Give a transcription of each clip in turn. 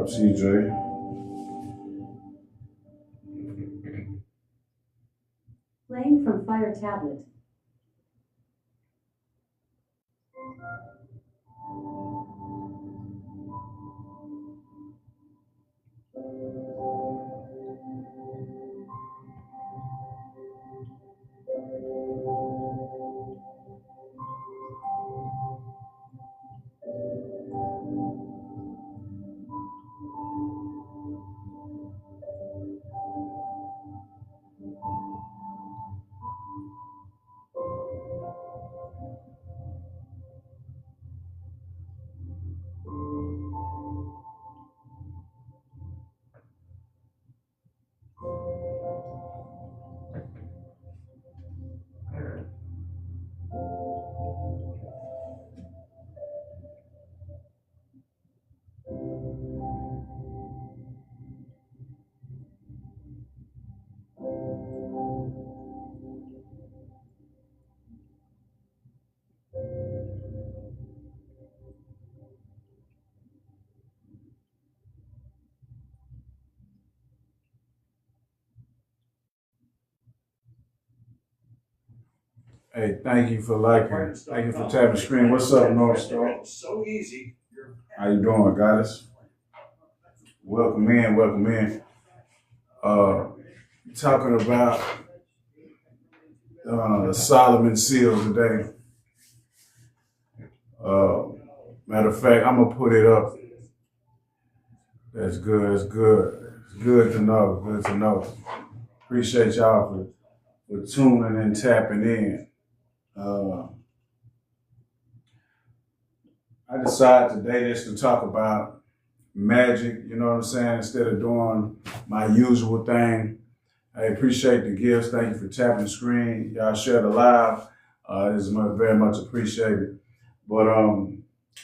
TJ? Playing from Fire Tablet. Hey, thank you for liking. Thank you for tapping the screen. What's up, North Star? So easy. How you doing, Goddess? Welcome in, welcome in. Talking about the Solomon Seal today. Matter of fact, I'm gonna put it up. That's good. It's good. It's good to know. Good to know. Appreciate y'all for tuning and tapping in. I decided today just to talk about magic, you know what I'm saying, instead of doing my usual thing. I appreciate the gifts. Thank you for tapping the screen. Y'all share the live. This is very much appreciated. But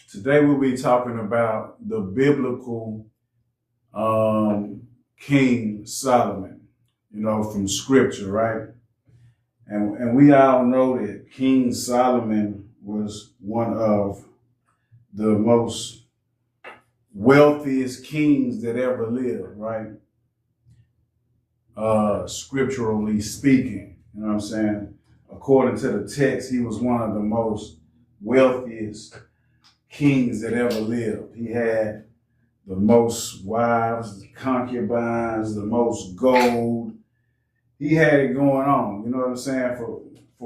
today we'll be talking about the biblical King Solomon, you know, from scripture, right? And we all know that King Solomon was one of the most wealthiest kings that ever lived, right? Scripturally speaking, you know what I'm saying? According to the text, he was one of the most wealthiest kings that ever lived. He had the most wives, the concubines, the most gold. He had it going on, you know what I'm saying? For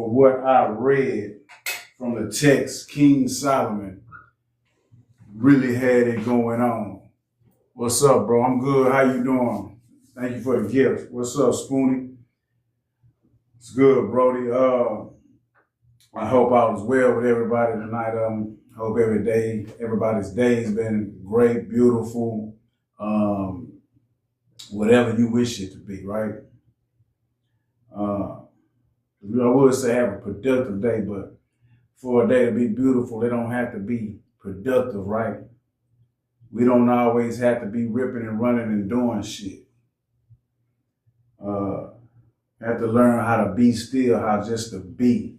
what I read from the text, King Solomon really had it going on. What's up, bro? I'm good. How you doing? Thank you for the gift. What's up, Spoonie? It's good, Brody. I hope I was well with everybody tonight. Hope everybody's day has been great, beautiful, whatever you wish it to be, right? I would say have a productive day, but for a day to be beautiful, it don't have to be productive, right? We don't always have to be ripping and running and doing shit. Have to learn how to be still, how just to be.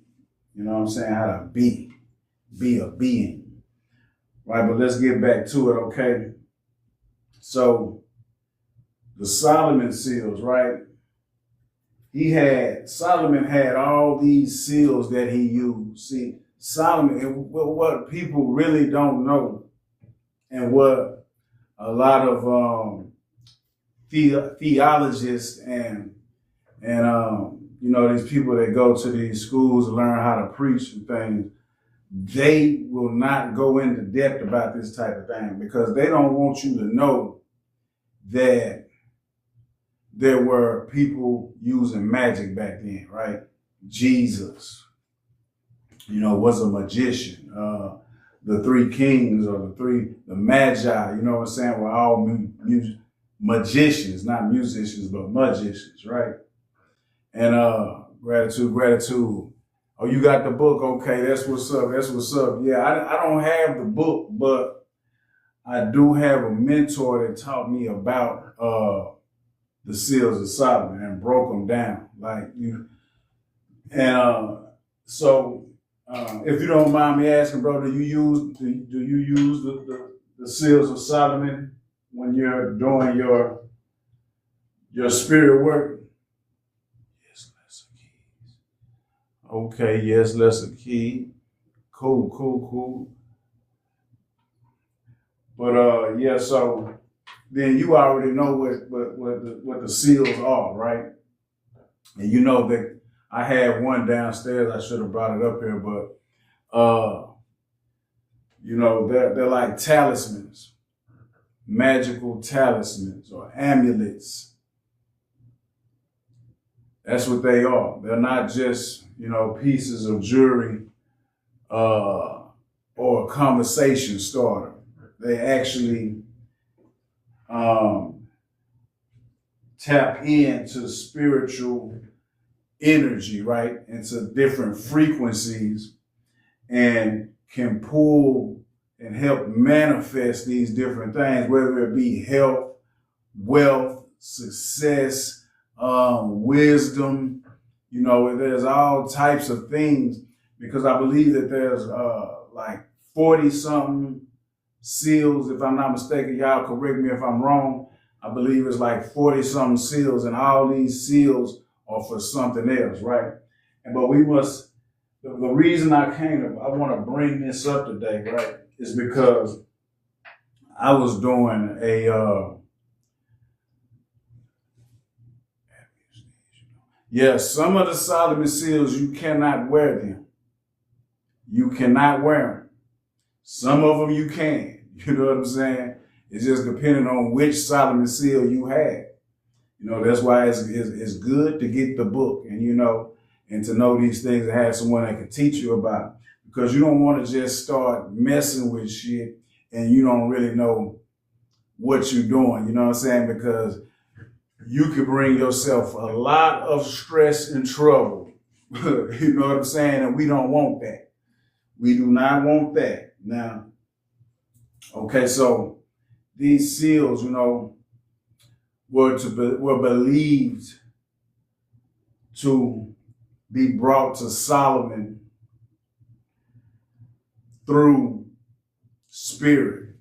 You know what I'm saying? How to be a being. Right, but let's get back to it, okay? So, the Solomon seals, right? Solomon had all these seals that he used. See, Solomon, and what people really don't know, and what a lot of theologists and you know, these people that go to these schools to learn how to preach and things, they will not go into depth about this type of thing because they don't want you to know that there were people using magic back then, right? Jesus, you know, was a magician. The three kings or the magi, you know what I'm saying, were all magicians, not musicians, but magicians, right? And gratitude. Oh, you got the book? Okay, that's what's up. That's what's up. Yeah, I don't have the book, but I do have a mentor that taught me about the seals of Solomon and broke them down. Like you, and so if you don't mind me asking, bro, do you use the seals of Solomon when you're doing your spirit work? Yes, lesser keys. Okay, yes, lesser key. Cool, cool, cool. But yeah, so then you already know what the seals are, right? And you know that I had one downstairs. I should have brought it up here, but you know, they're like talismans, magical talismans or amulets. That's what they are. They're not just, you know, pieces of jewelry or a conversation starter. They actually tap into spiritual energy, right? Into different frequencies and can pull and help manifest these different things, whether it be health, wealth, success, wisdom. You know, there's all types of things because I believe that there's like 40 something seals, if I'm not mistaken. Y'all correct me if I'm wrong. I believe it's like 40 something seals, and all these seals are for something else, right? But we must, the reason I want to bring this up today, right, is because I was doing some of the Solomon seals, you cannot wear them. You cannot wear them. Some of them you can. You know what I'm saying? It's just depending on which Solomon seal you have. You know, that's why it's good to get the book and, you know, and to know these things and have someone that can teach you about it. Because you don't want to just start messing with shit and you don't really know what you're doing. You know what I'm saying? Because you could bring yourself a lot of stress and trouble. You know what I'm saying? And we don't want that. We do not want that. Now, okay, so these seals, you know, were believed to be brought to Solomon through spirit.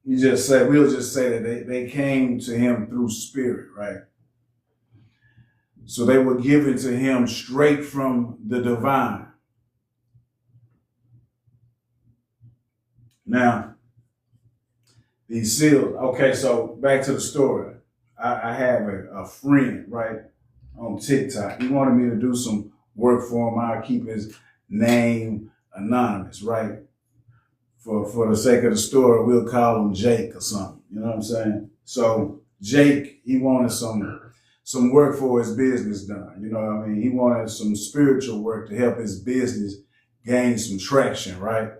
We'll just say that they came to him through spirit, right? So they were given to him straight from the divine. Now, these seals, okay, so back to the story. I have a friend, right, on TikTok. He wanted me to do some work for him. I'll keep his name anonymous, right? For the sake of the story, we'll call him Jake or something. You know what I'm saying? So Jake, he wanted some work for his business done. You know what I mean? He wanted some spiritual work to help his business gain some traction, right?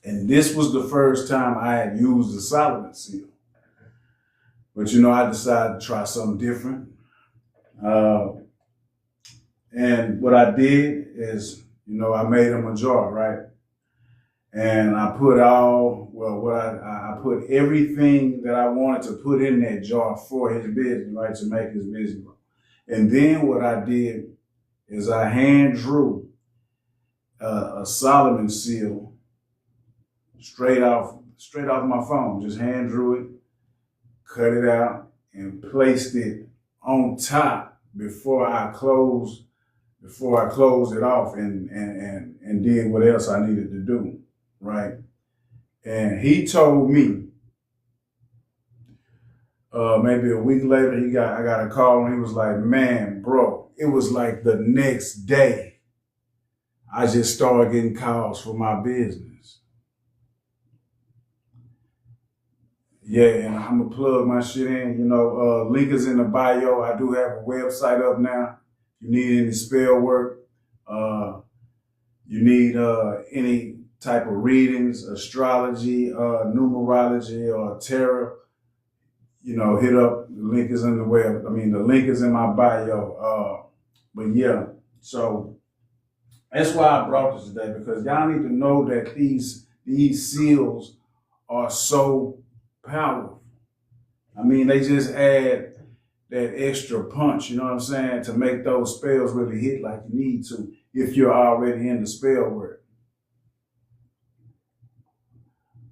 And this was the first time I had used the Solomon seal. But, you know, I decided to try something different. And what I did is, you know, I made him a jar, right? And I put I put everything that I wanted to put in that jar for his business, right, to make his business grow. And then what I did is I hand drew a Solomon seal straight off my phone. Just hand drew it, cut it out, and placed it on top before I closed it off and did what else I needed to do, right? And he told me maybe a week later I got a call and he was like, man, bro, it was like the next day I just started getting calls for my business. Yeah, and I'm gonna plug my shit in. You know, link is in the bio. I do have a website up now. If you need any spell work, you need any type of readings, astrology, numerology, or tarot, you know, hit up. The link is in the web. I mean, the link is in my bio. But yeah, so that's why I brought this today, because y'all need to know that these seals are so powerful. I mean, they just add that extra punch, you know what I'm saying, to make those spells really hit like you need to if you're already in the spell work.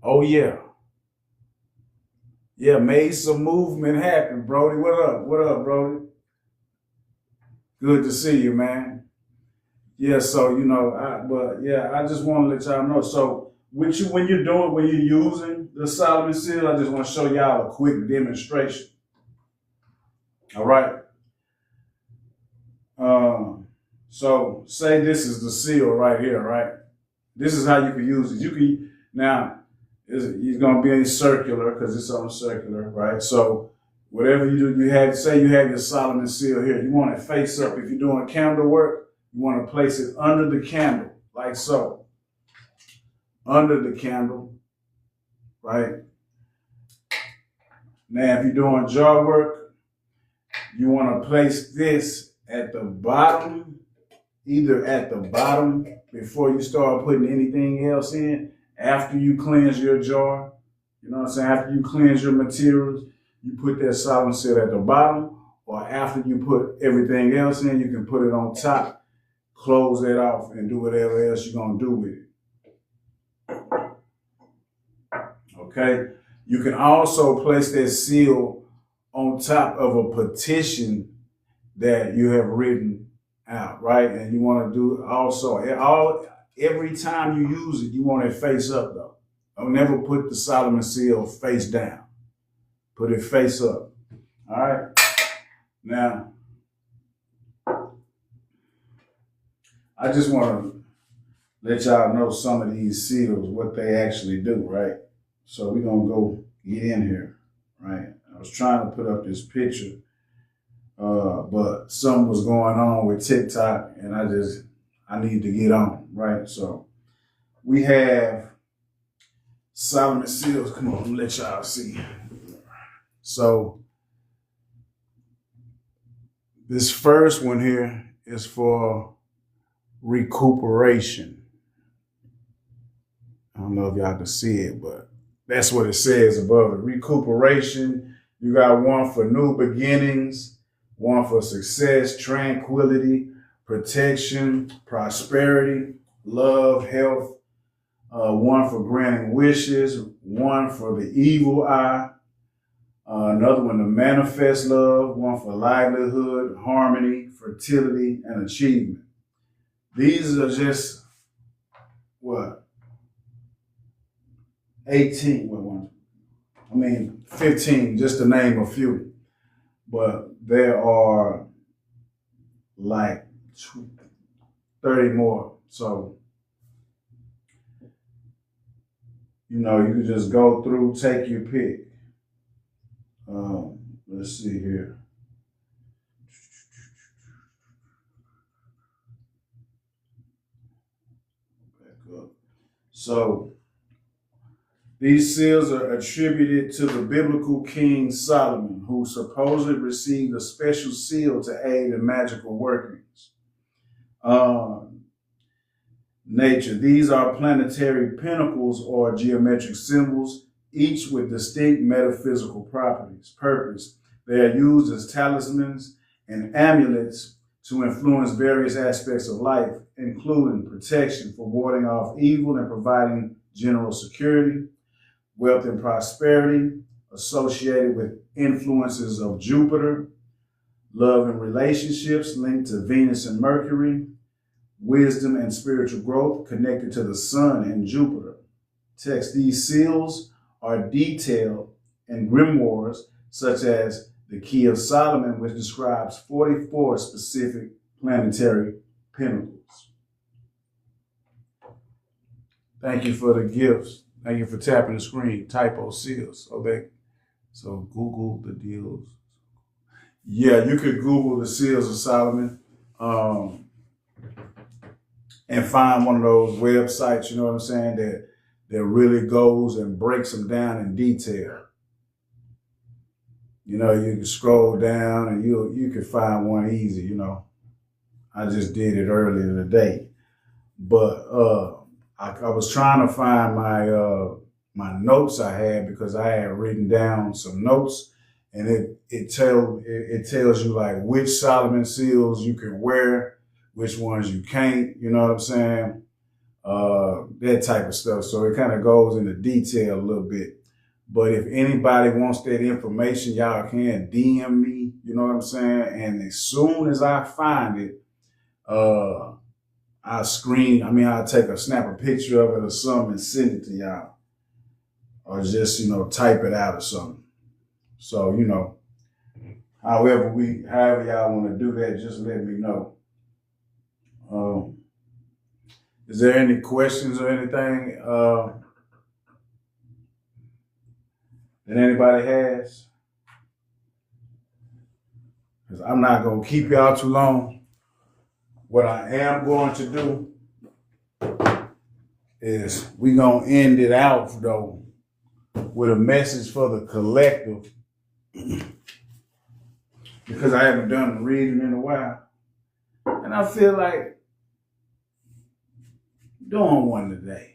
Oh yeah. Yeah, made some movement happen, Brody. What up? What up, Brody? Good to see you, man. Yeah, so I just want to let y'all know. So with you when you're using the Solomon seal, I just want to show y'all a quick demonstration. All right. So say this is the seal right here, right? This is how you can use it. You can now it's gonna be circular because it's on circular, right? So whatever you do, you have your Solomon seal here. You want it face up. If you're doing candle work, you want to place it under the candle, like so. Under the candle, right? Now, if you're doing jar work, you want to place this at the bottom, either at the bottom before you start putting anything else in, after you cleanse your jar. You know what I'm saying? After you cleanse your materials, you put that Solomon seal at the bottom, or after you put everything else in, you can put it on top, close that off, and do whatever else you're going to do with it. Okay? You can also place that seal on top of a petition that you have written out, right? And you want to do also, every time you use it, you want it face up though. Don't never put the Solomon seal face down. Put it face up. All right? Now, I just want to let y'all know some of these seals, what they actually do, right? So we're going to go get in here, right? I was trying to put up this picture, but something was going on with TikTok, and I need to get on, right? So we have Solomon seals. Come on, let y'all see. So this first one here is for recuperation. I don't know if y'all can see it, but that's what it says above it. Recuperation. You got one for new beginnings, one for success, tranquility, protection, prosperity, love, health, one for granting wishes, one for the evil eye, another one to manifest love, one for livelihood, harmony, fertility, and achievement. These are just, 15, just to name a few. But there are like 30 more. So, you can just go through, take your pick. Let's see here. Back up. So, these seals are attributed to the biblical king Solomon, who supposedly received a special seal to aid in magical workings. Nature. These are planetary pinnacles or geometric symbols, each with distinct metaphysical properties. Purpose. They are used as talismans and amulets to influence various aspects of life, including protection for warding off evil and providing general security, wealth and prosperity associated with influences of Jupiter, love and relationships linked to Venus and Mercury, wisdom and spiritual growth connected to the sun and Jupiter. Text. These seals are detailed in grimoires such as the Key of Solomon, which describes 44 specific planetary pinnacles. Thank you for the gifts. Thank you for tapping the screen. Typo seals. Okay. So Google the deals. Yeah, you could Google the seals of Solomon and find one of those websites, you know what I'm saying, that really goes and breaks them down in detail. You can scroll down and you can find one easy, I just did it earlier today. But I was trying to find my notes I had, because I had written down some notes, and it tells you like which Solomon seals you can wear, which ones you can't, you know what I'm saying? that type of stuff. So it kind of goes into detail a little bit. But if anybody wants that information, y'all can DM me, you know what I'm saying? And as soon as I find it, I'll snap a picture of it or something and send it to y'all. Or just, type it out or something. So, however y'all want to do that, just let me know. Is there any questions or anything that anybody has? Because I'm not going to keep y'all too long. What I am going to do is we're going to end it out, though, with a message for the collective. Because I haven't done reading in a while. And I feel like doing one today.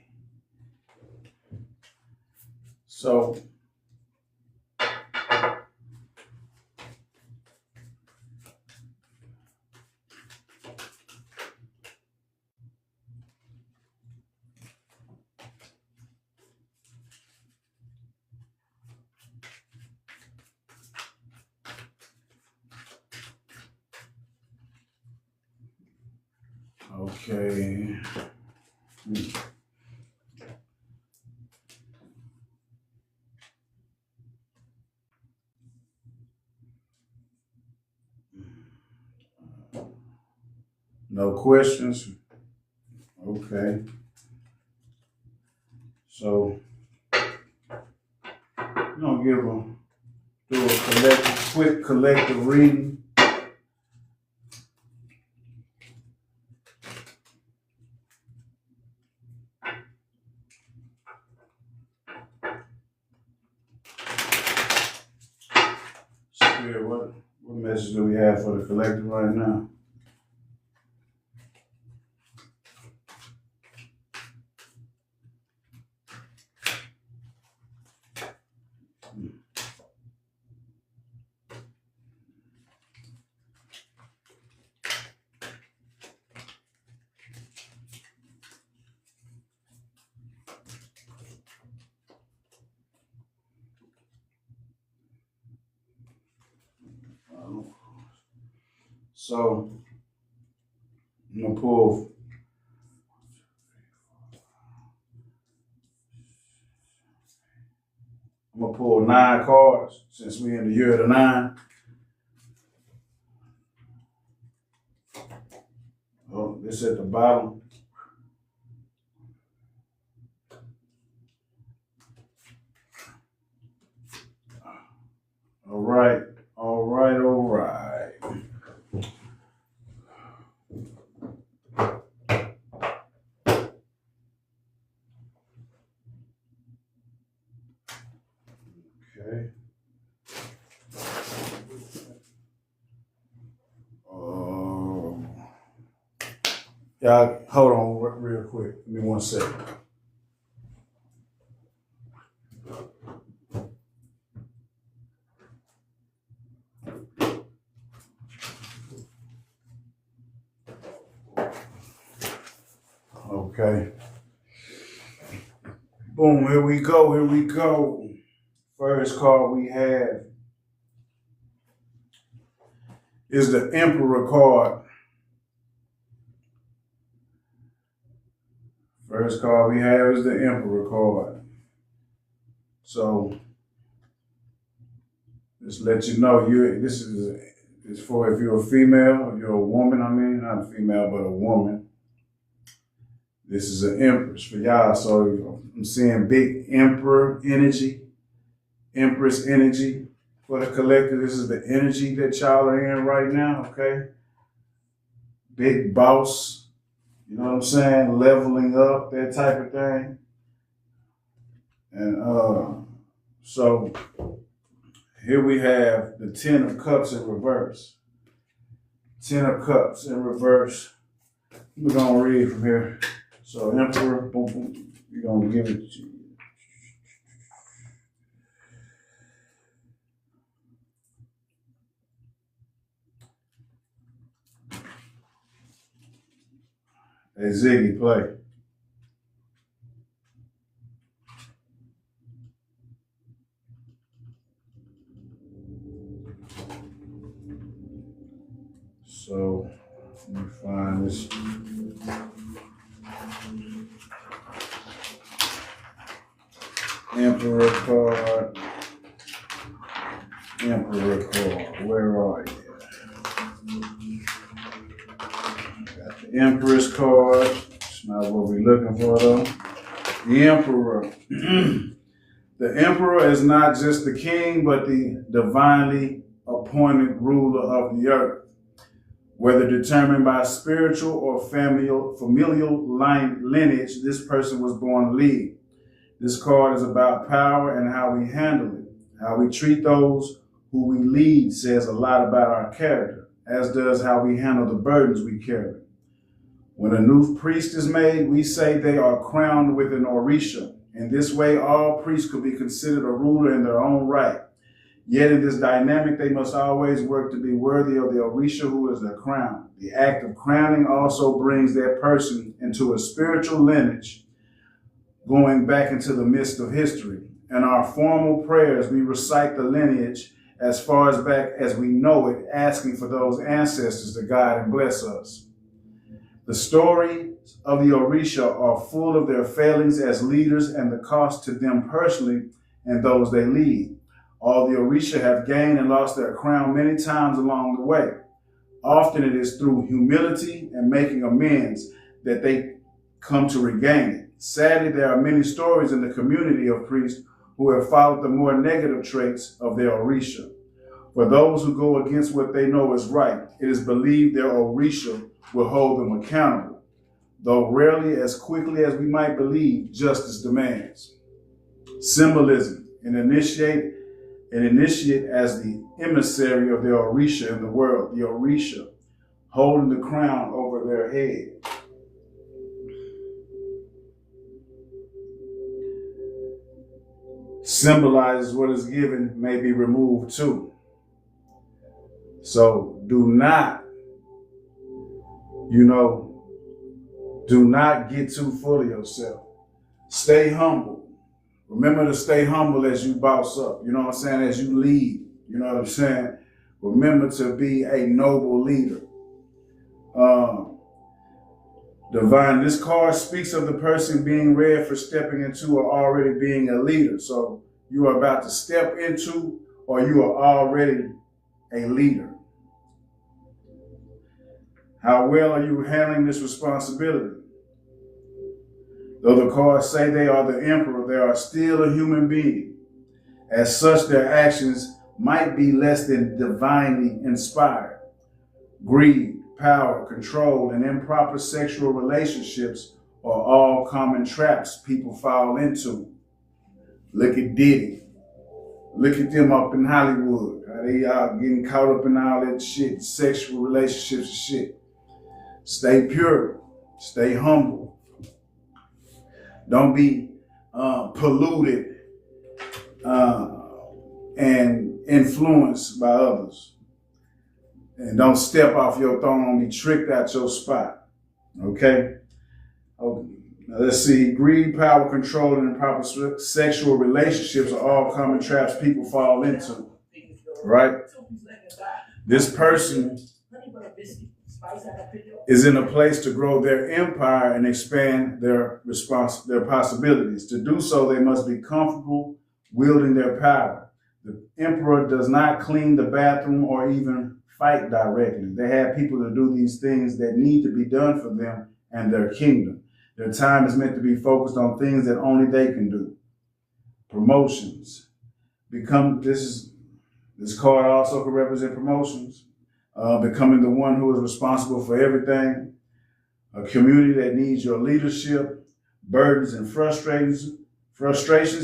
So, okay. No questions? Okay. So, I'm going to do a quick collective reading. Spirit, what message do we have for the collective right now? So, I'm going to pull 9 cards since we're in the year of the 9. Oh, this at the bottom. All right. Okay. Y'all, hold on real quick. Give me 1 second. Okay. Boom, here we go. First card we have is the Emperor card. First card we have is the Emperor card. So, just let you know, this is for if you're a female, if you're a woman, not a female, but a woman. This is an Empress for y'all. So I'm seeing big Emperor energy, Empress energy for the collective. This is the energy that y'all are in right now, okay? Big boss, you know what I'm saying? Leveling up, that type of thing. And so here we have the 10 of Cups in reverse. 10 of Cups in reverse. We're going to read from here. So Emperor, boom, boom, we're going to give it to you. Hey, Ziggy, play. So let me find this. Emperor card. Emperor card. Where are you? Got the Empress card. It's not what we're looking for though. The Emperor. The Emperor is not just the king, but the divinely appointed ruler of the earth. Whether determined by spiritual or familial lineage, this person was born to lead. This card is about power and how we handle it. How we treat those who we lead says a lot about our character, as does how we handle the burdens we carry. When a new priest is made, we say they are crowned with an orisha. In this way, all priests could be considered a ruler in their own right. Yet in this dynamic, they must always work to be worthy of the orisha who is their crown. The act of crowning also brings that person into a spiritual lineage, going back into the midst of history. In our formal prayers, we recite the lineage as far as back as we know it, asking for those ancestors to guide and bless us. The stories of the orisha are full of their failings as leaders and the cost to them personally and those they lead. All the orisha have gained and lost their crown many times along the way. Often it is through humility and making amends that they come to regain it. Sadly, there are many stories in the community of priests who have followed the more negative traits of their orisha. For those who go against what they know is right, it is believed their orisha will hold them accountable, though rarely as quickly as we might believe justice demands. Symbolism, an initiate as the emissary of the orisha in the world, the orisha, holding the crown over their head. Symbolizes what is given may be removed too. So do not get too full of yourself. Stay humble. Remember to stay humble as you boss up. You know what I'm saying? As you lead. You know what I'm saying? Remember to be a noble leader. Divine, this card speaks of the person being ready for stepping into or already being a leader. So you are about to step into or you are already a leader. How well are you handling this responsibility? Though the cards say they are the emperor, they are still a human being. As such, their actions might be less than divinely inspired. Greed, power, control, and improper sexual relationships are all common traps people fall into. Look at Diddy. Look at them up in Hollywood. How they all getting caught up in all that shit, sexual relationships and shit. Stay pure. Stay humble. Don't be polluted and influenced by others. And don't step off your throne and be tricked out your spot. Okay? Now let's see. Greed, power, control, and improper sexual relationships are all common traps people fall into. Right? This person is in a place to grow their empire and expand their possibilities. To do so, they must be comfortable wielding their power. The emperor does not clean the bathroom or even fight directly. They have people to do these things that need to be done for them and their kingdom. Their time is meant to be focused on things that only they can do. Promotions. This card also can represent promotions. Becoming the one who is responsible for everything. A community that needs your leadership, burdens and frustrations,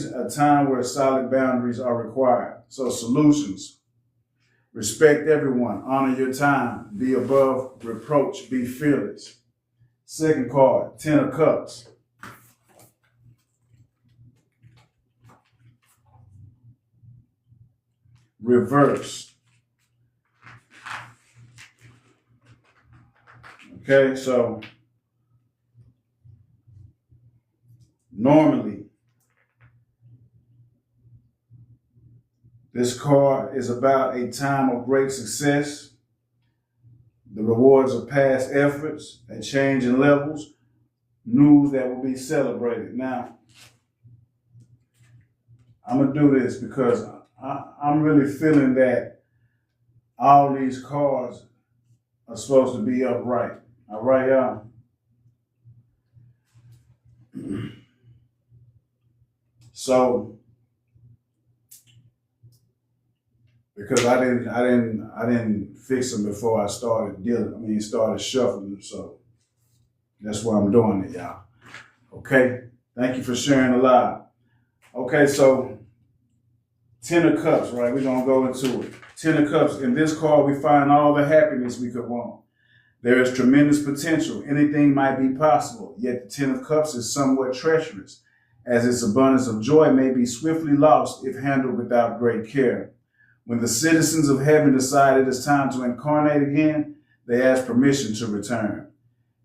a time where solid boundaries are required. So solutions. Respect everyone, honor your time, be above reproach, be fearless. Second card, 10 of Cups. Reverse. Okay, so normally This card is about a time of great success, the rewards of past efforts, a change in levels, news that will be celebrated. Now, I'm going to do this because I'm really feeling that all these cards are supposed to be upright. All right, y'all? So, because I didn't fix them before I started started shuffling them. So that's why I'm doing it, y'all. Okay. Thank you for sharing a lot. Okay, so 10 of Cups, right? We're gonna go into it. 10 of Cups. In this card, we find all the happiness we could want. There is tremendous potential. Anything might be possible. Yet the 10 of Cups is somewhat treacherous, as its abundance of joy may be swiftly lost if handled without great care. When the citizens of heaven decide it is time to incarnate again, they ask permission to return.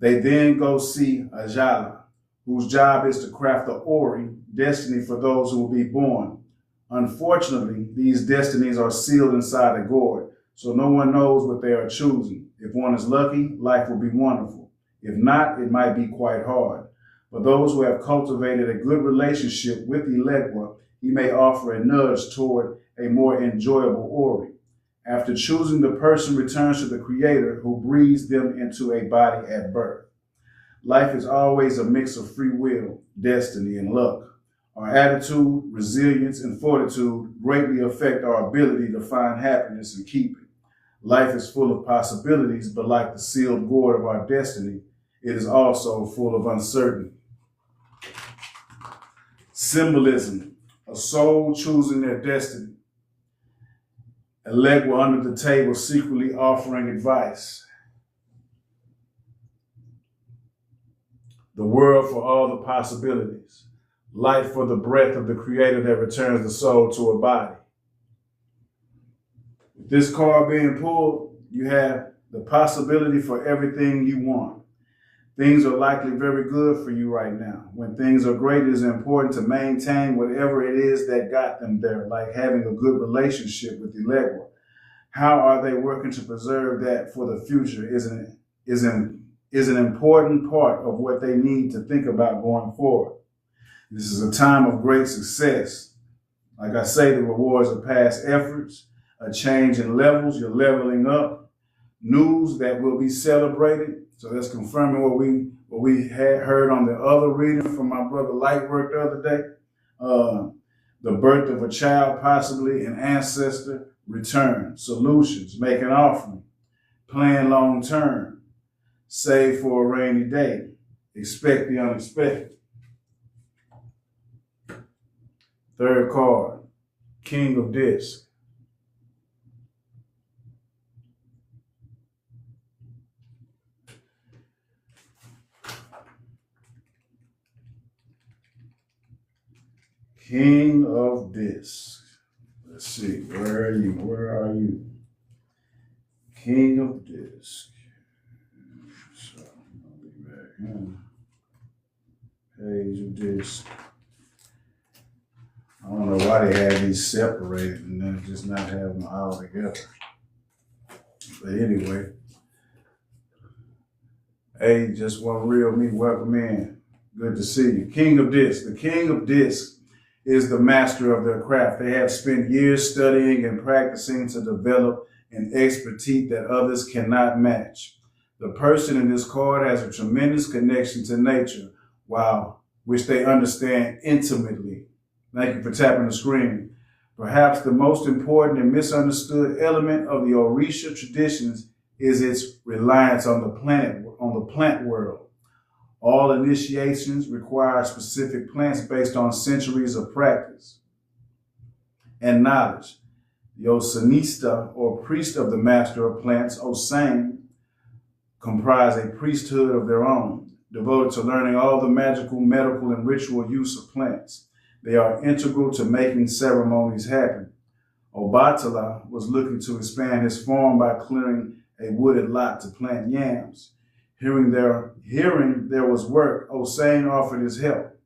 They then go see Ajala, whose job is to craft the Ori, destiny for those who will be born. Unfortunately, these destinies are sealed inside a gourd, so no one knows what they are choosing. If one is lucky, life will be wonderful. If not, it might be quite hard. For those who have cultivated a good relationship with Elegua, he may offer a nudge toward a more enjoyable Ori. After choosing, the person returns to the Creator who breathes them into a body at birth. Life is always a mix of free will, destiny, and luck. Our attitude, resilience, and fortitude greatly affect our ability to find happiness and keep it. Life is full of possibilities, but like the sealed gourd of our destiny, it is also full of uncertainty. Symbolism, a soul choosing their destiny. Elegua under the table secretly offering advice. The world for all the possibilities. Life for the breath of the Creator that returns the soul to a body. With this card being pulled, you have the possibility for everything you want. Things are likely very good for you right now. When things are great, it is important to maintain whatever it is that got them there, like having a good relationship with Elegua. How are they working to preserve that for the future is an important part of what they need to think about going forward. This is a time of great success. Like I say, the rewards of past efforts, a change in levels, you're leveling up, news that will be celebrated. So that's confirming what we had heard on the other reading from my brother Lightwork the other day. The birth of a child, possibly an ancestor, return, solutions, make an offering, plan long term, save for a rainy day, expect the unexpected. Third card, King of Disc. King of Disc. Let's see, where are you? Where are you? King of Disc. So, I'll be back in. Page of Disc. I don't know why they had these separated and then just not have them all together. But anyway, hey, just one real me, welcome in. Good to see you. King of Disc. The King of Disc is the master of their craft. They have spent years studying and practicing to develop an expertise that others cannot match. The person in this card has a tremendous connection to nature, which they understand intimately. Thank you for tapping the screen. Perhaps the most important and misunderstood element of the Orisha traditions is its reliance on the plant world. All initiations require specific plants based on centuries of practice and knowledge. The Osanista, or priest of the master of plants, Osain, comprise a priesthood of their own, devoted to learning all the magical, medical, and ritual use of plants. They are integral to making ceremonies happen. Obatala was looking to expand his farm by clearing a wooded lot to plant yams. Hearing there was work, Osain offered his help.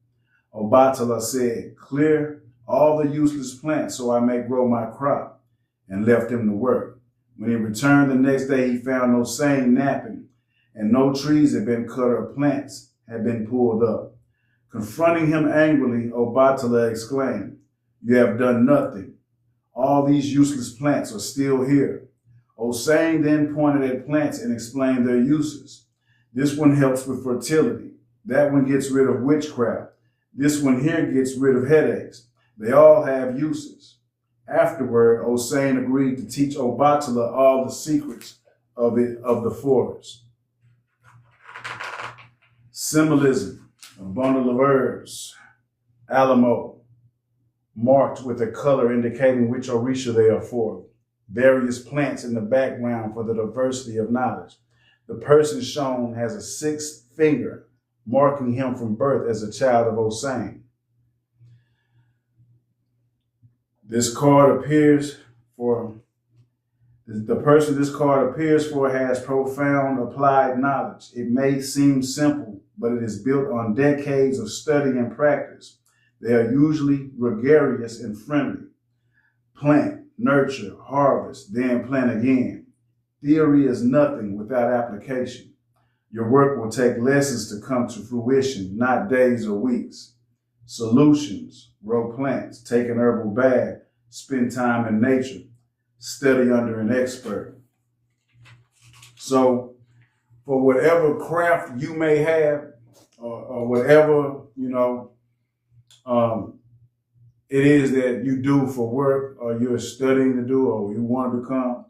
Obatala said, "Clear all the useless plants so I may grow my crop, and left him to work. When he returned the next day, he found no seine napping, and no trees had been cut or plants had been pulled up. Confronting him angrily, Obatala exclaimed, "You have done nothing. All these useless plants are still here." Hossein then pointed at plants and explained their uses. This one helps with fertility. That one gets rid of witchcraft. This one here gets rid of headaches. They all have uses. Afterward, Hossein agreed to teach Obatala all the secrets of the forest. Symbolism: a bundle of herbs, alamo, marked with a color indicating which orisha they are for. Various plants in the background for the diversity of knowledge. The person shown has a sixth finger, marking him from birth as a child of Hossein. This card appears for, the person this card appears for has profound applied knowledge. It may seem simple, but it is built on decades of study and practice. They are usually gregarious and friendly. Plant, nurture, harvest, then plant again. Theory is nothing without application. Your work will take lessons to come to fruition, not days or weeks. Solutions: grow plants, take an herbal bath, spend time in nature, study under an expert. So for whatever craft you may have, or whatever, it is that you do for work, or you're studying to do, or you want to become,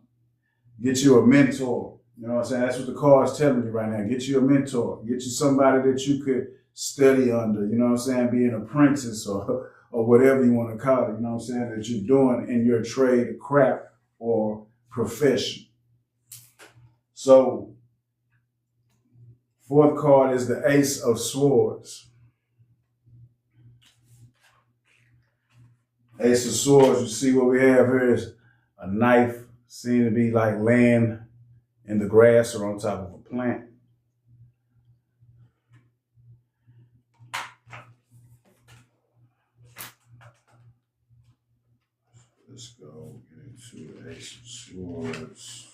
get you a mentor. You know what I'm saying? That's what the card's telling you right now. Get you a mentor. Get you somebody that you could study under, you know what I'm saying? Be an apprentice or whatever you want to call it, you know what I'm saying? That you're doing in your trade, craft, or profession. So, fourth card is the Ace of Swords. Ace of Swords, you see what we have here is a knife, seen to be like laying in the grass or on top of a plant. Let's go into the Ace of Swords.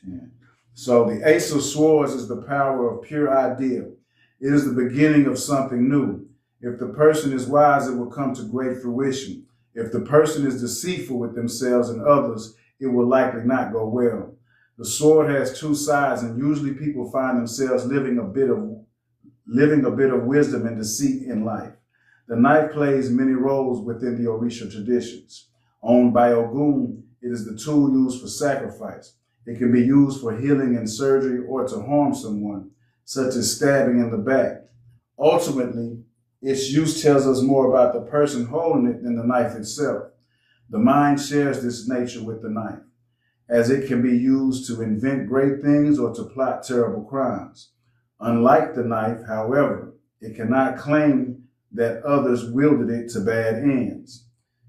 10. So the Ace of Swords is the power of pure idea. It is the beginning of something new. If the person is wise, it will come to great fruition. If the person is deceitful with themselves and others, it will likely not go well. The sword has two sides, and usually people find themselves living a bit of wisdom and deceit in life. The knife plays many roles within the Orisha traditions. Owned by Ogun, it is the tool used for sacrifice. It can be used for healing and surgery or to harm someone, such as stabbing in the back. Ultimately, its use tells us more about the person holding it than the knife itself. The mind shares this nature with the knife, as it can be used to invent great things or to plot terrible crimes. Unlike the knife, however, it cannot claim that others wielded it to bad ends.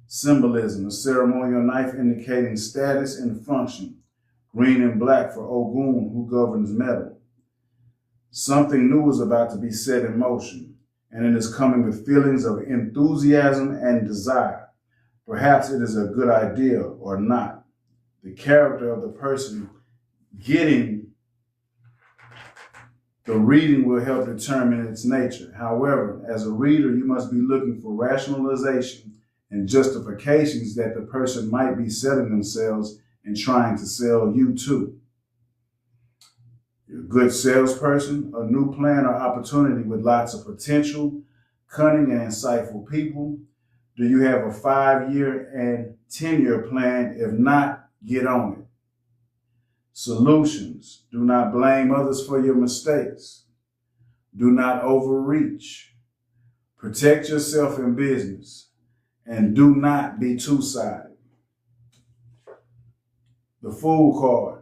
Symbolism: a ceremonial knife indicating status and function. Green and black for Ogun, who governs metal. Something new is about to be set in motion, and it is coming with feelings of enthusiasm and desire. Perhaps it is a good idea or not. The character of the person getting the reading will help determine its nature. However, as a reader, you must be looking for rationalization and justifications that the person might be selling themselves and trying to sell you to. You're a good salesperson, a new plan or opportunity with lots of potential, cunning and insightful people. Do you have a 5-year and 10-year plan? If not, get on it. Solutions: do not blame others for your mistakes. Do not overreach. Protect yourself in business, and do not be two-sided. The Fool card.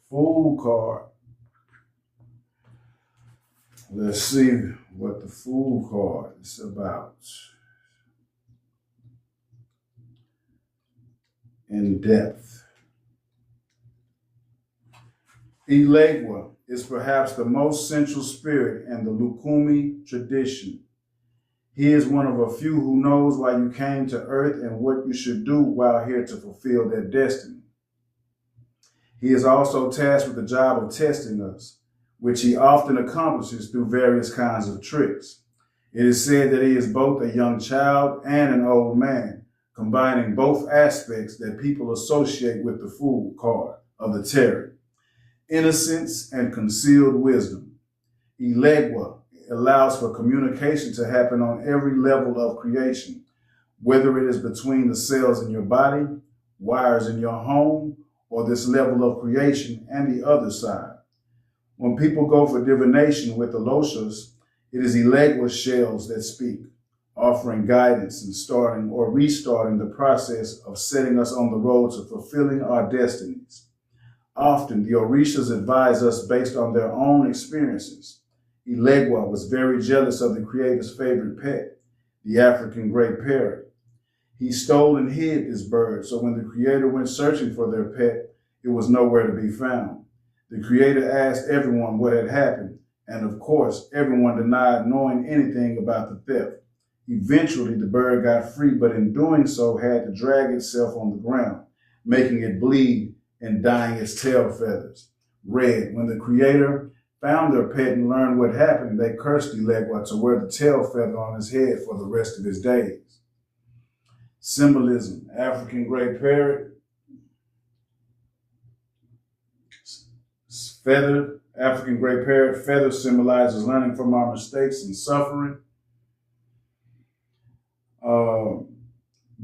Fool card. Let's see what the Fool card is about. In depth. Elegua is perhaps the most central spirit in the Lukumi tradition. He is one of a few who knows why you came to earth and what you should do while here to fulfill their destiny. He is also tasked with the job of testing us, which he often accomplishes through various kinds of tricks. It is said that he is both a young child and an old man, combining both aspects that people associate with the fool card of the tarot: innocence and concealed wisdom. Elegua allows for communication to happen on every level of creation, whether it is between the cells in your body, wires in your home, or this level of creation and the other side. When people go for divination with the loshas, it is Elegua shells that speak, offering guidance and starting or restarting the process of setting us on the road to fulfilling our destinies. Often, the Orishas advise us based on their own experiences. Elegua was very jealous of the Creator's favorite pet, the African gray parrot. He stole and hid this bird, so when the Creator went searching for their pet, it was nowhere to be found. The Creator asked everyone what had happened, and of course, everyone denied knowing anything about the theft. Eventually, the bird got free, but in doing so, had to drag itself on the ground, making it bleed and dyeing its tail feathers red. When the Creator found their pet and learned what happened, they cursed Elegua to wear the tail feather on his head for the rest of his days. Symbolism: African gray parrot, feather. African gray parrot feather symbolizes learning from our mistakes and suffering.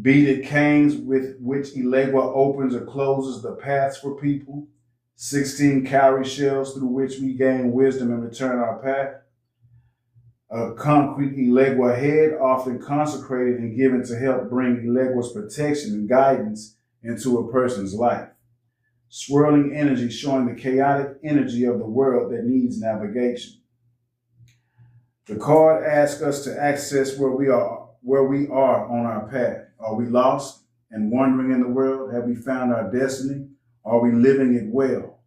Beaded canes with which Elegua opens or closes the paths for people. 16 cowrie shells through which we gain wisdom and return our path. A concrete Elegua head, often consecrated and given to help bring Elegua's protection and guidance into a person's life. Swirling energy showing the chaotic energy of the world that needs navigation. The card asks us to access where we are on our path. Are we lost and wandering in the world? Have we found our destiny? Are we living it well?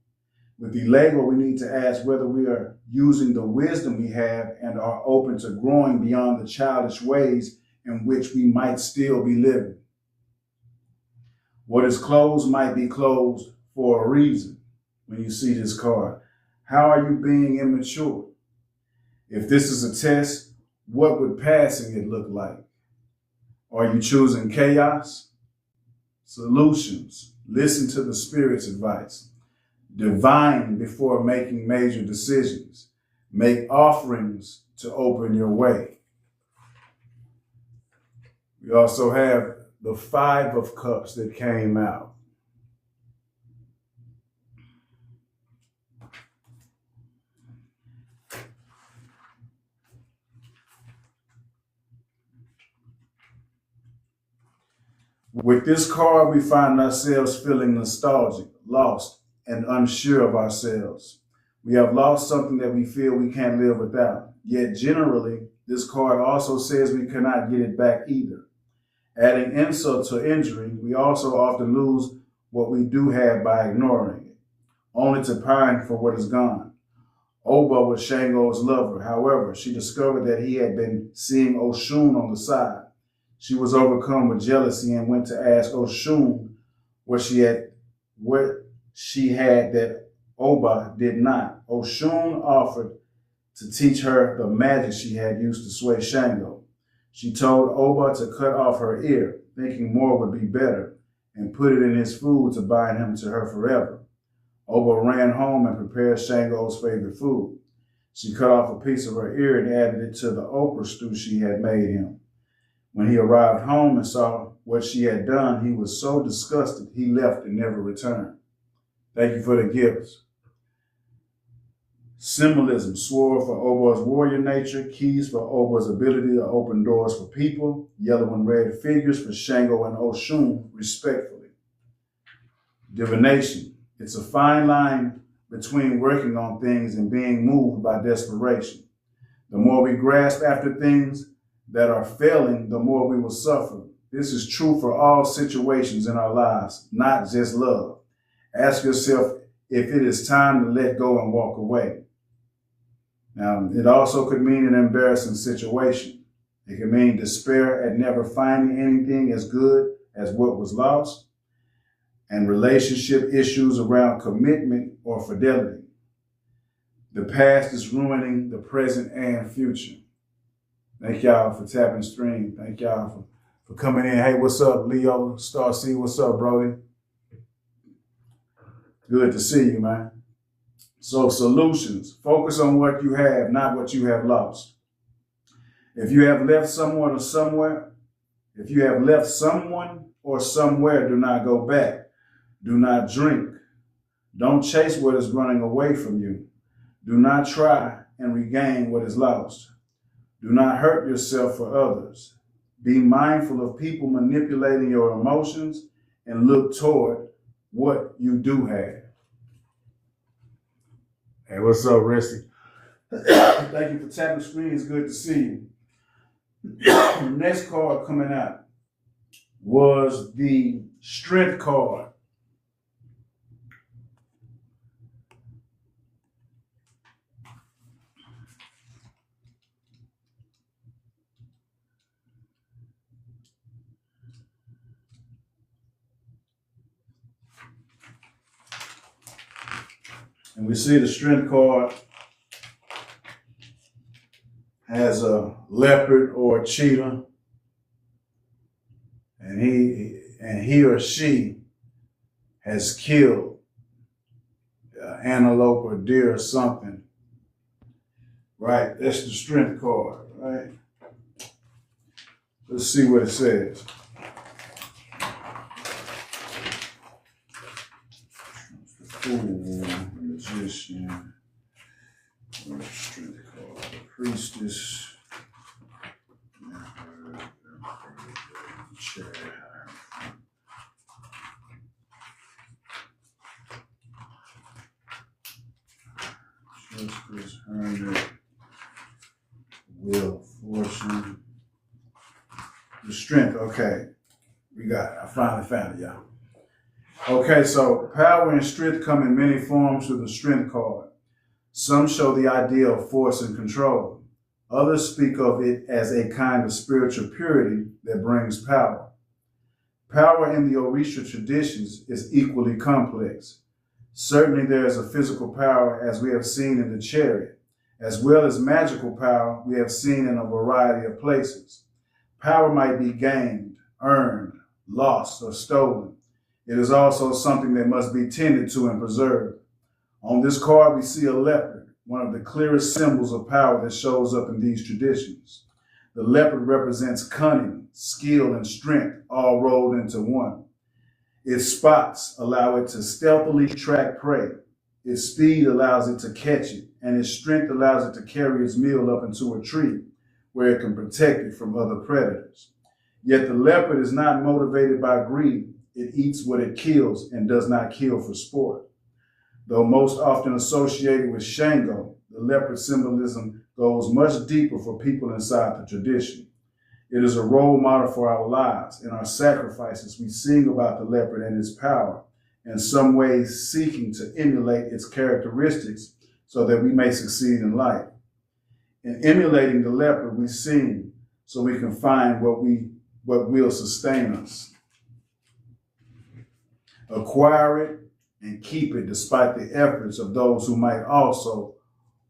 With Elegua, we need to ask whether we are using the wisdom we have and are open to growing beyond the childish ways in which we might still be living. What is closed might be closed for a reason. When you see this card, how are you being immature? If this is a test, what would passing it look like? Are you choosing chaos? Solutions: listen to the Spirit's advice. Divine before making major decisions. Make offerings to open your way. We also have the 5 of Cups that came out. With this card, we find ourselves feeling nostalgic, lost, and unsure of ourselves. We have lost something that we feel we can't live without. Yet generally, this card also says we cannot get it back either. Adding insult to injury, we also often lose what we do have by ignoring it, only to pine for what is gone. Oba was Shango's lover. However, she discovered that he had been seeing Oshun on the side. She was overcome with jealousy and went to ask Oshun what she had that Oba did not. Oshun offered to teach her the magic she had used to sway Shango. She told Oba to cut off her ear, thinking more would be better, and put it in his food to bind him to her forever. Oba ran home and prepared Shango's favorite food. She cut off a piece of her ear and added it to the okra stew she had made him. When he arrived home and saw what she had done, he was so disgusted he left and never returned. Thank you for the gifts. Symbolism: sword for Oba's warrior nature, keys for Oba's ability to open doors for people, yellow and red figures for Shango and Oshun, respectfully. Divination: it's a fine line between working on things and being moved by desperation. The more we grasp after things that are failing, the more we will suffer. This is true for all situations in our lives, not just love. Ask yourself if it is time to let go and walk away. Now, it also could mean an embarrassing situation. It can mean despair at never finding anything as good as what was lost, and relationship issues around commitment or fidelity. The past is ruining the present and future. Thank y'all for tapping stream. Thank y'all for coming in. Hey, what's up, Leo Star C? What's up, Brody? Good to see you, man. So solutions. Focus on what you have, not what you have lost. If you have left someone or somewhere, do not go back. Do not drink. Don't chase what is running away from you. Do not try and regain what is lost. Do not hurt yourself for others. Be mindful of people manipulating your emotions and look toward what you do have. Hey, what's up, Risty? Thank you for tapping the screen. It's good to see you. The next card coming out was the Strength card. And we see the Strength card has a leopard or a cheetah, and he or she has killed antelope or deer or something. Right, that's the Strength card, right? Let's see what it says. Fool, Magician, Strength card, Priestess, Chair, Justice, Hermit, Wheel of Fortune, the Strength. Okay, we got it. I finally found it, y'all. Okay, so power and strength come in many forms through the Strength card. Some show the idea of force and control. Others speak of it as a kind of spiritual purity that brings power. Power in the Orisha traditions is equally complex. Certainly there is a physical power, as we have seen in the chariot, as well as magical power we have seen in a variety of places. Power might be gained, earned, lost, or stolen. It is also something that must be tended to and preserved. On this card, we see a leopard, one of the clearest symbols of power that shows up in these traditions. The leopard represents cunning, skill, and strength all rolled into one. Its spots allow it to stealthily track prey. Its speed allows it to catch it, and its strength allows it to carry its meal up into a tree where it can protect it from other predators. Yet the leopard is not motivated by greed. It eats what it kills and does not kill for sport. Though most often associated with Shango, the leopard symbolism goes much deeper for people inside the tradition. It is a role model for our lives. In our sacrifices, we sing about the leopard and its power, in some ways seeking to emulate its characteristics so that we may succeed in life. In emulating the leopard, we sing so we can find what will sustain us. Acquire it and keep it despite the efforts of those who might also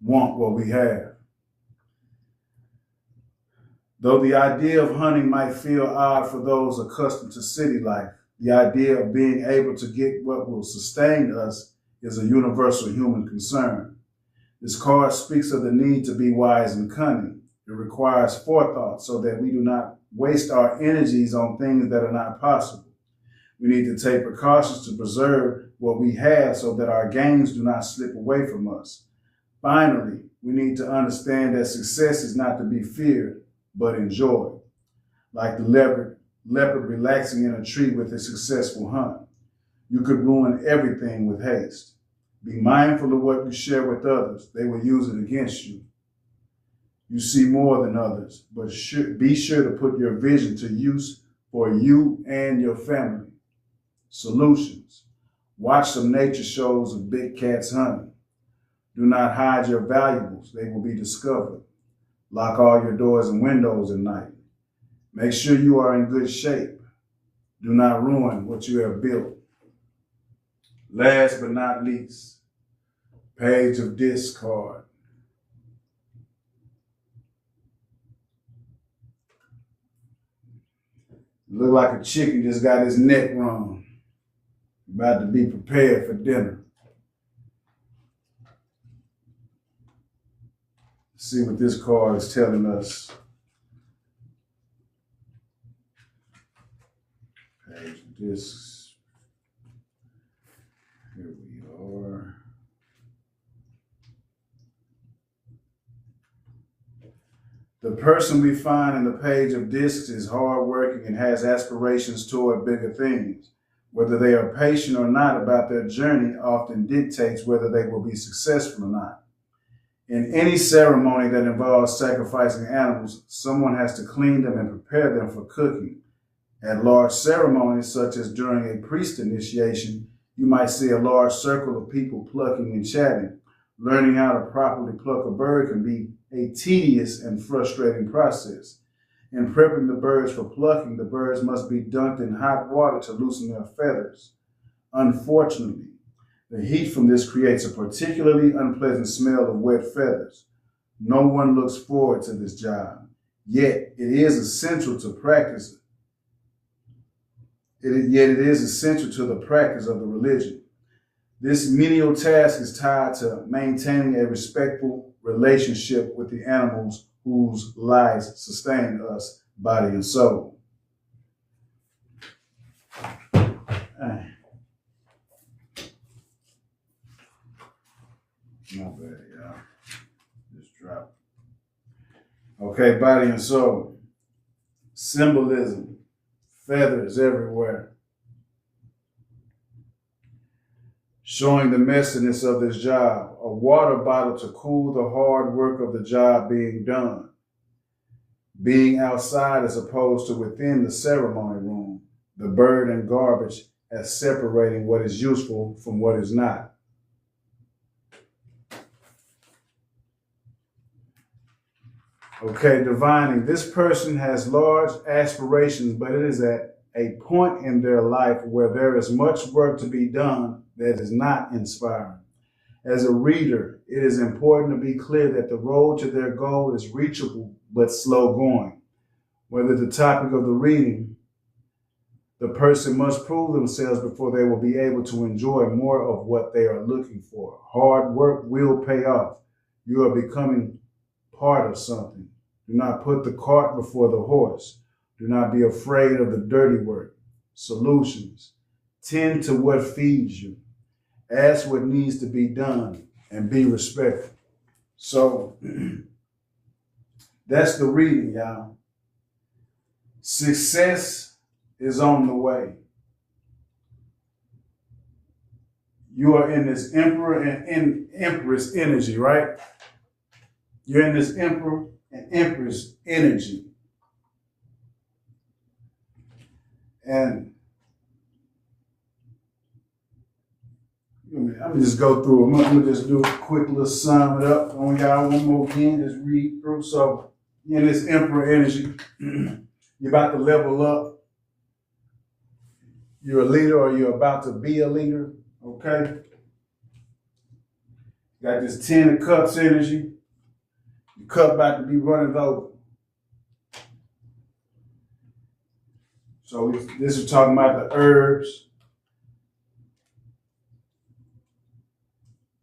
want what we have. Though the idea of hunting might feel odd for those accustomed to city life, the idea of being able to get what will sustain us is a universal human concern. This card speaks of the need to be wise and cunning. It requires forethought so that we do not waste our energies on things that are not possible. We need to take precautions to preserve what we have so that our gains do not slip away from us. Finally, we need to understand that success is not to be feared, but enjoyed. Like the leopard relaxing in a tree with a successful hunt. You could ruin everything with haste. Be mindful of what you share with others. They will use it against you. You see more than others, but be sure to put your vision to use for you and your family. Solutions. Watch some nature shows of big cats hunting. Do not hide your valuables. They will be discovered. Lock all your doors and windows at night. Make sure you are in good shape. Do not ruin what you have built. Last but not least, page of discard. Look like a chicken just got his neck wrung. About to be prepared for dinner. See what this card is telling us. Page of discs. Here we are. The person we find in the page of discs is hardworking and has aspirations toward bigger things. Whether they are patient or not about their journey often dictates whether they will be successful or not. In any ceremony that involves sacrificing animals, someone has to clean them and prepare them for cooking. At large ceremonies, such as during a priest initiation, you might see a large circle of people plucking and chatting. Learning how to properly pluck a bird can be a tedious and frustrating process. In prepping the birds for plucking, the birds must be dunked in hot water to loosen their feathers. Unfortunately, the heat from this creates a particularly unpleasant smell of wet feathers. No one looks forward to this job, yet it is essential to practice. Yet it is essential to the practice of the religion. This menial task is tied to maintaining a respectful relationship with the animals whose lives sustain us, body and soul. Not bad, y'all. Just drop. Okay, body and soul. Symbolism. Feathers everywhere. Showing the messiness of this job. A water bottle to cool the hard work of the job being done. Being outside as opposed to within the ceremony room. The bird and garbage as separating what is useful from what is not. Okay, divining. This person has large aspirations, but it is at a point in their life where there is much work to be done that is not inspiring. As a reader, it is important to be clear that the road to their goal is reachable but slow going. Whether the topic of the reading, the person must prove themselves before they will be able to enjoy more of what they are looking for. Hard work will pay off. You are becoming part of something. Do not put the cart before the horse. Do not be afraid of the dirty work. Solutions. Tend to what feeds you. Ask what needs to be done and be respectful. So that's the reading, y'all. Success is on the way. You are in this emperor and empress energy, right? You're in this emperor and empress energy. And I'm gonna just go through them. I'm gonna just do a quick little sum it up. Only got one more again, just read through. So in this emperor energy, you're about to level up. You're a leader or you're about to be a leader, okay? Got this 10 of cups energy. Your cup about to be running over. So this is talking about the herbs.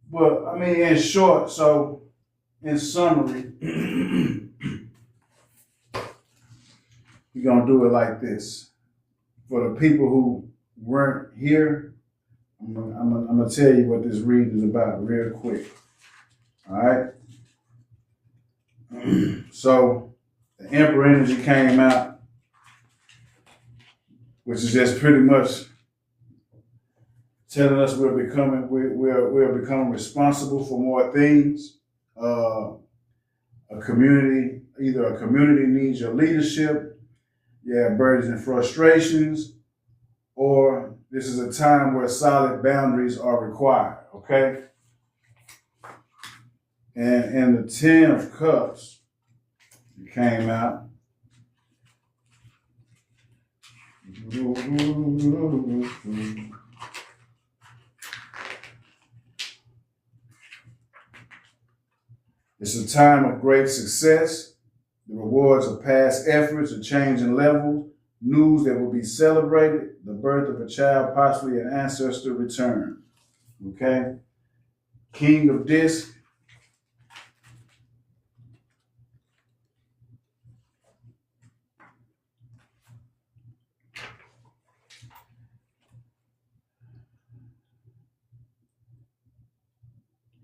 Well, I mean, in short, so in summary, we're going to do it like this. For the people who weren't here, I'm going to tell you what this reading is about real quick. All right? So the Emperor energy came out, which is just pretty much telling us we're becoming responsible for more things. A community needs your leadership. You have burdens and frustrations, or this is a time where solid boundaries are required. Okay. And in the 10 of Cups, came out. It's a time of great success. The rewards of past efforts, a change in levels, news that will be celebrated, the birth of a child, possibly an ancestor return. Okay? King of Disc.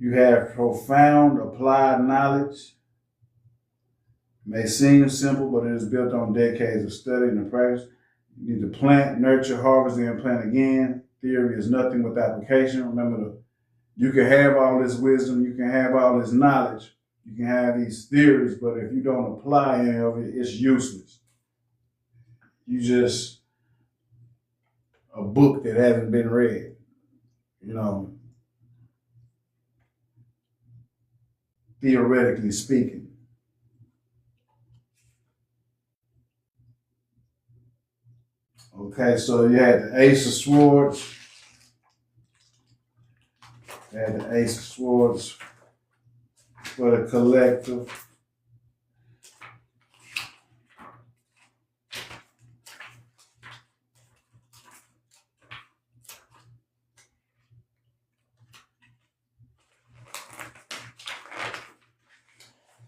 You have profound applied knowledge. May seem simple, but it is built on decades of study and practice. You need to plant, nurture, harvest, then plant again. Theory is nothing with application. Remember, you can have all this wisdom, you can have all this knowledge, you can have these theories, but if you don't apply any of it, it's useless. You just a book that hasn't been read, you know, theoretically speaking. Okay, so you had the Ace of Swords. You had the Ace of Swords for the collective.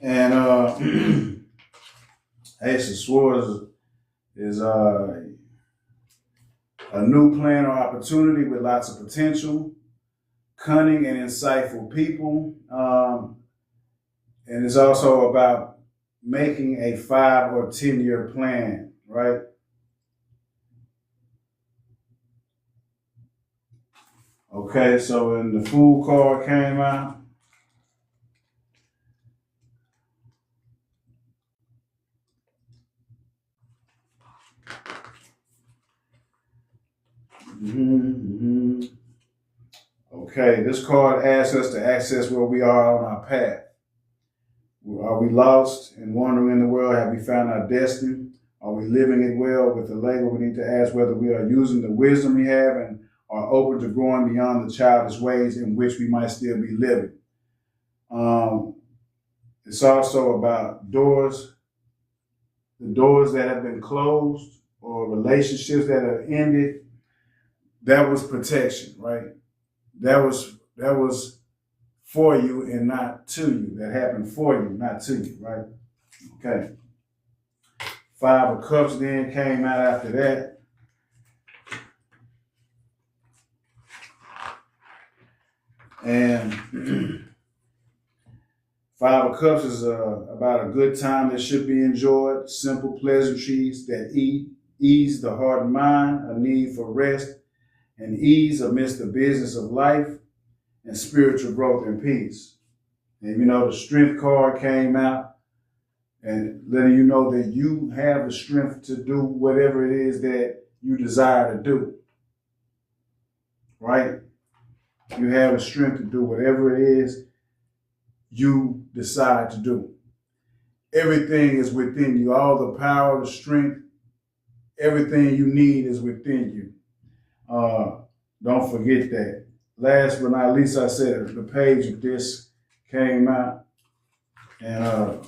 And Ace of Swords is a new plan or opportunity with lots of potential, cunning and insightful people. And it's also about making a 5 or 10 year plan, right? Okay, so when the Fool card came out, Okay, this card asks us to access where we are on our path. Are we lost and wandering in the world? Have we found our destiny? Are we living it well? With the label, we need to ask whether we are using the wisdom we have and are open to growing beyond the childish ways in which we might still be living. It's also about doors, the doors that have been closed or relationships that have ended. That was protection, right? That was for you and not to you. That happened for you, not to you, right? Okay. 5 of Cups then came out after that. And 5 of Cups is about a good time that should be enjoyed, simple pleasantries that ease the heart and mind, a need for rest and ease amidst the business of life, and spiritual growth and peace. And you know, the Strength card came out and letting you know that you have the strength to do whatever it is that you desire to do, right? You have the strength to do whatever it is you decide to do. Everything is within you. All the power, the strength, everything you need is within you. Don't forget that. Last but not least, I said the Page of Disc came out, and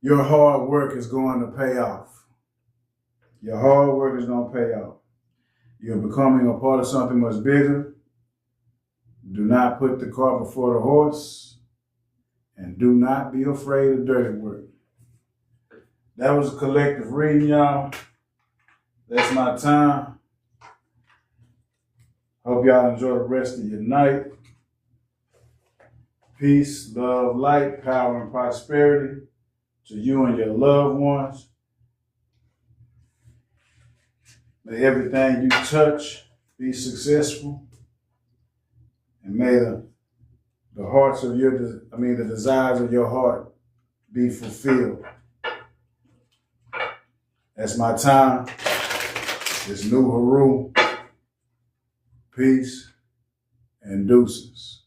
your hard work is going to pay off. Your hard work is going to pay off. You're becoming a part of something much bigger. Do not put the cart before the horse, and do not be afraid of dirty work. That was a collective reading, y'all. That's my time. Hope y'all enjoy the rest of your night. Peace, love, light, power, and prosperity to you and your loved ones. May everything you touch be successful. And may the desires of your heart be fulfilled. That's my time. It's New Haru. Peace and deuces.